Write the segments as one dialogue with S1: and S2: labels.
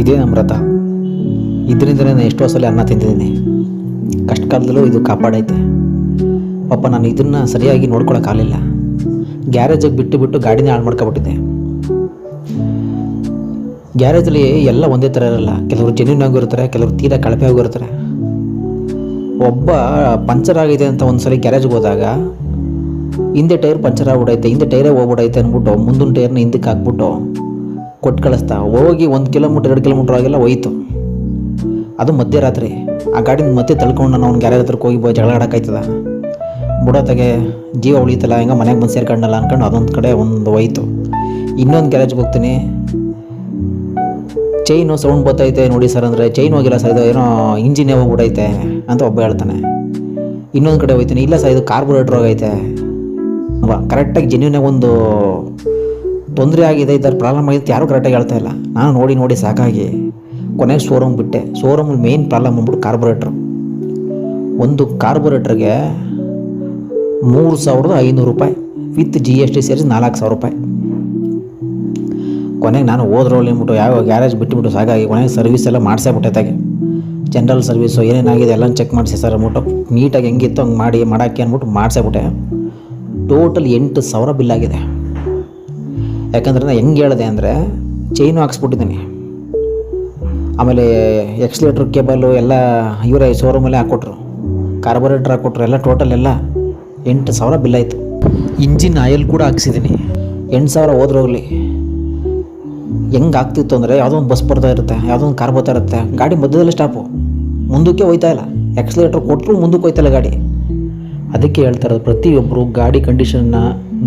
S1: ಇದೇ ನಮ್ಮ ವ್ರತ. ಇದರಿಂದಲೇ ನಾನು ಎಷ್ಟೋ ಸಲ ಅನ್ನ ತಿಂತಿದ್ದೀನಿ. ಕಷ್ಟ ಕಾಲದಲ್ಲೂ ಇದು ಕಾಪಾಡೈತೆ. ಪಾಪ ನಾನು ಇದನ್ನು ಸರಿಯಾಗಿ ನೋಡ್ಕೊಳಕ್ಕಾಗಲಿಲ್ಲ. ಗ್ಯಾರೇಜಿಗೆ ಬಿಟ್ಟು ಗಾಡಿನೇ ಹಾಳು ಮಾಡ್ಕೊಬಿಟ್ಟಿದ್ದೆ. ಗ್ಯಾರೇಜಲ್ಲಿ ಎಲ್ಲ ಒಂದೇ ಥರ ಇರಲ್ಲ. ಕೆಲವರು ಜೆನ್ಯೂನ್ ಆಗಿರ್ತಾರೆ, ಕೆಲವರು ತೀರಾ ಕಳಪೆ ಆಗಿರ್ತಾರೆ. ಒಬ್ಬ ಪಂಚರ್ ಆಗಿದೆ ಅಂತ ಒಂದು ಸಲ ಗ್ಯಾರೇಜ್ಗೆ ಹೋದಾಗ ಹಿಂದೆ ಟೈರ್ ಪಂಚರ್ ಆಗ್ಬಿಡೈತೆ, ಹಿಂದೆ ಟೈರೇ ಹೋಗ್ಬಿಡೈತೆ ಅಂದ್ಬಿಟ್ಟು ಮುಂದಿನ ಟೈರ್ನ ಹಿಂದಕ್ಕೆ ಹಾಕ್ಬಿಟ್ಟು ಕೊಟ್ಟು ಕಳಿಸ್ತಾ. ಹೋಗಿ 1 ಕಿಲೋಮೀಟ್ರ್ 2 ಕಿಲೋಮೀಟ್ರ್ ಆಗೆಲ್ಲ ಹೋಯ್ತು. ಅದು ಮಧ್ಯರಾತ್ರಿ. ಆ ಗಾಡಿನ ಮತ್ತೆ ತಳ್ಕೊಂಡು ನಾನು ಅವ್ನು ಗ್ಯಾರೇಜ್ ಹತ್ರಕ್ಕೆ ಹೋಗಿ ಜಗಳ ಆಡೋಕ್ಕಾಯ್ತದ? ಬುಡೋತ್ತಾಗೆ ಜೀವ ಉಳಿತಲ್ಲ, ಹೆಂಗೆ ಮನೆಗೆ ಬಂದು ಸೇರ್ಕೊಂಡಲ್ಲ ಅಂದ್ಕೊಂಡು ಅದೊಂದು ಕಡೆ ಒಂದು ಹೋಯ್ತು. ಇನ್ನೊಂದು ಗ್ಯಾರೇಜ್ಗೆ ಹೋಗ್ತೀನಿ. ಚೈನು ಸೌಂಡ್ ಬರ್ತೈತೆ ನೋಡಿ ಸರ್ ಅಂದರೆ, ಚೈನ್ ಹೋಗಿಲ್ಲ ಸರ್, ಇದು ಏನೋ ಇಂಜಿನೇ ಹೋಗ್ಬಿಡೈತೆ ಅಂತ ಒಬ್ಬ ಹೇಳ್ತಾನೆ. ಇನ್ನೊಂದು ಕಡೆ ಹೋಗ್ತೀನಿ, ಇಲ್ಲ ಸರ್ ಇದು ಕಾರ್ಬೊರೇಟ್ರ್ ಹೋಗೈತೆ. ಕರೆಕ್ಟಾಗಿ ಜೆನ್ಯೂನಾಗಿ ಒಂದು ತೊಂದರೆ ಆಗಿದೆ, ಇದರ ಪ್ರಾಬ್ಲಮ್ ಆಗಿದೆ, ಯಾರೂ ಕರೆಕ್ಟಾಗಿ ಹೇಳ್ತಾ ಇಲ್ಲ. ನಾನು ನೋಡಿ ಸಾಕಾಗಿ ಕೊನೆಗೆ ಶೋರೂಮ್ ಬಿಟ್ಟೆ. ಶೋರೂಮಲ್ಲಿ ಮೇಯ್ನ್ ಪ್ರಾಬ್ಲಮ್ ಬಂದ್ಬಿಟ್ಟು ಕಾರ್ಬೊರೇಟ್ರು. ಒಂದು ಕಾರ್ಬೊರೇಟ್ರಿಗೆ 3,500 ರೂಪಾಯಿ ವಿತ್ GST ಸೇರಿಸಿ 4,000 ರೂಪಾಯಿ. ಕೊನೆಗೆ ನಾನು ಹೋದ್ರಲ್ಲಿ ಅಂದ್ಬಿಟ್ಟು ಯಾವ ಗ್ಯಾರೇಜ್ ಬಿಟ್ಟುಬಿಟ್ಟು ಸಾಕಾಗಿ ಕೊನೆಗೆ ಸರ್ವಿಸ್ ಎಲ್ಲ ಮಾಡಿಸೇ ಬಿಟ್ಟೈತಾಗೆ. ಜನರಲ್ ಸರ್ವಿಸು ಏನೇನಾಗಿದೆ ಎಲ್ಲ ಚೆಕ್ ಮಾಡಿಸಿ ಸರ್ ಅಂದ್ಬಿಟ್ಟು ನೀಟಾಗಿ ಹೆಂಗಿತ್ತು ಹಂಗೆ ಮಾಡೋಕ್ಕೆ ಅಂದ್ಬಿಟ್ಟು ಮಾಡಿಸೇ ಬಿಟ್ಟೆ. ಟೋಟಲ್ 8,000 ಬಿಲ್ ಆಗಿದೆ. ಯಾಕಂದರೆ ನಾನು ಹೆಂಗೆ ಹೇಳಿದೆ ಅಂದರೆ, ಚೈನು ಹಾಕ್ಸ್ಬಿಟ್ಟಿದ್ದೀನಿ, ಆಮೇಲೆ ಎಕ್ಸ್ಲೇಟ್ರ್ ಕೇಬಲು ಎಲ್ಲ ಇವರೇ ಶೋರೂಮಲ್ಲೇ ಹಾಕ್ಕೊಟ್ರು, ಕಾರ್ಬೊರೇಟ್ರ್ ಹಾಕ್ಕೊಟ್ರು, ಎಲ್ಲ ಟೋಟಲ್ ಎಲ್ಲ 8,000 ಬಿಲ್ ಆಯಿತು. ಇಂಜಿನ್ ಆಯಿಲ್ ಕೂಡ ಹಾಕ್ಸಿದ್ದೀನಿ. 8,000 ಹೋದ್ರೋಗ್ಲಿ. ಹೆಂಗೆ ಆಗ್ತಿತ್ತು ಅಂದರೆ, ಯಾವುದೋ ಒಂದು ಬಸ್ ಬರ್ತಾ ಇರುತ್ತೆ, ಯಾವುದೋ ಒಂದು ಕಾರ್ ಬರ್ತಾ ಇರುತ್ತೆ, ಗಾಡಿ ಮಧ್ಯದಲ್ಲೇ ಸ್ಟಾಪು, ಮುಂದಕ್ಕೆ ಹೋಯ್ತಾ ಇಲ್ಲ. ಎಕ್ಸ್ಲೇಟ್ರ್ ಕೊಟ್ಟರು ಮುಂದಕ್ಕೆ ಹೋಯ್ತಲ್ಲ ಗಾಡಿ. ಅದಕ್ಕೆ ಹೇಳ್ತಾ ಇರೋದು, ಪ್ರತಿಯೊಬ್ಬರು ಗಾಡಿ ಕಂಡೀಷನ್ನ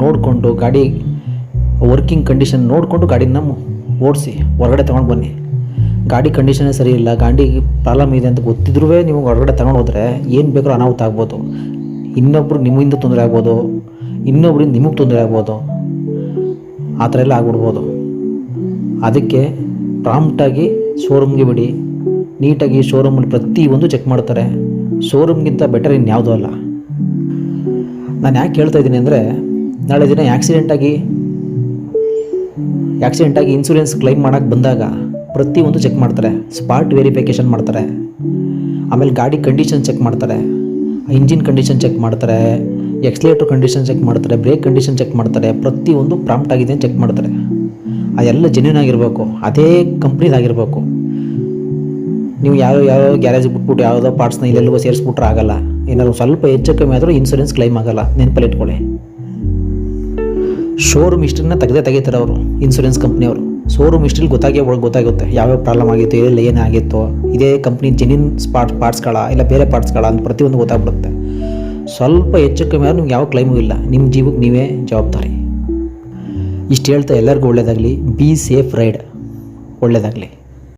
S1: ನೋಡಿಕೊಂಡು, ಗಾಡಿ ವರ್ಕಿಂಗ್ ಕಂಡೀಷನ್ ನೋಡಿಕೊಂಡು ಗಾಡಿನ ಓಡಿಸಿ ಹೊರಗಡೆ ತೊಗೊಂಡು ಬನ್ನಿ. ಗಾಡಿ ಕಂಡೀಷನ್ನೇ ಸರಿ ಇಲ್ಲ, ಗಾಡಿ ಪ್ರಾಬ್ಲಮ್ ಇದೆ ಅಂತ ಗೊತ್ತಿದ್ರೂ ನೀವು ಹೊರಗಡೆ ತಗೊಂಡು ಹೋದರೆ ಏನು ಬೇಕಾದ್ರೂ ಅನಾಹುತ ಆಗ್ಬೋದು. ಇನ್ನೊಬ್ರು ನಿಮ್ಮಿಂದ ತೊಂದರೆ ಆಗ್ಬೋದು, ಇನ್ನೊಬ್ರಿಂದ ನಿಮಗೆ ತೊಂದರೆ ಆಗ್ಬೋದು, ಆ ಥರ ಎಲ್ಲ ಆಗ್ಬಿಡ್ಬೋದು. ಅದಕ್ಕೆ ಪ್ರಾಂಪ್ಟಾಗಿ ಶೋರೂಮ್ಗೆ ಬಿಡಿ. ನೀಟಾಗಿ ಶೋರೂಮಲ್ಲಿ ಪ್ರತಿಯೊಂದು ಚೆಕ್ ಮಾಡ್ತಾರೆ. ಶೋರೂಮ್ಗಿಂತ ಬೆಟರ್ ಇನ್ಯಾವುದೂ ಅಲ್ಲ. ನಾನು ಯಾಕೆ ಹೇಳ್ತಾ ಇದ್ದೀನಿ ಅಂದರೆ, ನಾಳೆ ದಿನ ಆಕ್ಸಿಡೆಂಟಾಗಿ ಇನ್ಸೂರೆನ್ಸ್ ಕ್ಲೈಮ್ ಮಾಡೋಕ್ಕೆ ಬಂದಾಗ ಪ್ರತಿಯೊಂದು ಚೆಕ್ ಮಾಡ್ತಾರೆ. ಸ್ಪಾಟ್ ವೆರಿಫಿಕೇಷನ್ ಮಾಡ್ತಾರೆ. ಆಮೇಲೆ ಗಾಡಿ ಕಂಡೀಷನ್ ಚೆಕ್ ಮಾಡ್ತಾರೆ, ಇಂಜಿನ್ ಕಂಡೀಷನ್ ಚೆಕ್ ಮಾಡ್ತಾರೆ, ಎಕ್ಸ್ಲೇಟ್ರ್ ಕಂಡೀಷನ್ ಚೆಕ್ ಮಾಡ್ತಾರೆ, ಬ್ರೇಕ್ ಕಂಡೀಷನ್ ಚೆಕ್ ಮಾಡ್ತಾರೆ. ಪ್ರತಿಯೊಂದು ಪ್ರಾಂಪ್ಟ್ ಆಗಿದೆ ಅಂತ ಚೆಕ್ ಮಾಡ್ತಾರೆ. ಅದೆಲ್ಲ ಜೆನ್ಯೂನ್ ಆಗಿರಬೇಕು, ಅದೇ ಕಂಪ್ನಿದಾಗಿರಬೇಕು. ನೀವು ಯಾವ ಗ್ಯಾರೇಜ್ ಬಿಟ್ಬಿಟ್ಟು ಯಾವುದೋ ಪಾರ್ಟ್ಸ್ನ ಇಲ್ಲೆಲ್ಲೋ ಸೇರಿಸ್ಬಿಟ್ರೆ ಆಗಲ್ಲ. ಏನಾದ್ರು ಸ್ವಲ್ಪ ಹೆಚ್ಚು ಕಮ್ಮಿ ಆದರೂ ಇನ್ಸೂರೆನ್ಸ್ ಕ್ಲೈಮ್ ಆಗಲ್ಲ, ನೆನಪಲ್ಲಿ ಇಟ್ಕೊಳ್ಳಿ. ಶೋರೂಮ್ ಹಿಸ್ಟ್ರಿನ ತೆಗಿತಾರೆ ಅವರು, ಇನ್ಸೂರೆನ್ಸ್ ಕಂಪ್ನಿಯವರು. ಶೋರೂಮ್ ಹಿಸ್ಟ್ರಿಲಿ ಗೊತ್ತಾಗುತ್ತೆ ಯಾವ್ಯಾವ ಪ್ರಾಬ್ಲಮ್ ಆಗಿತ್ತು, ಎಲ್ಲಿ ಏನಾಗಿತ್ತು, ಇದೇ ಕಂಪ್ನಿ ಜೆನ್ಯೂನ್ ಪಾರ್ಟ್ಸ್ಗಳ ಇಲ್ಲ ಬೇರೆ ಪಾರ್ಟ್ಸ್ಗಳ ಅಂತ ಪ್ರತಿಯೊಂದು ಗೊತ್ತಾಗ್ಬಿಡುತ್ತೆ. ಸ್ವಲ್ಪ ಹೆಚ್ಚು ಕಮ್ಮಿ ಆದರೂ ನಿಮ್ಗೆ ಯಾವ ಕ್ಲೈಮೂ ಇಲ್ಲ, ನಿಮ್ಮ ಜೀವಕ್ಕೆ ನೀವೇ ಜವಾಬ್ದಾರಿ. ಇಷ್ಟು ಹೇಳ್ತಾ ಎಲ್ಲರಿಗೂ ಒಳ್ಳೆಯದಾಗಲಿ. Be safe ride. ಒಳ್ಳೆಯದಾಗಲಿ.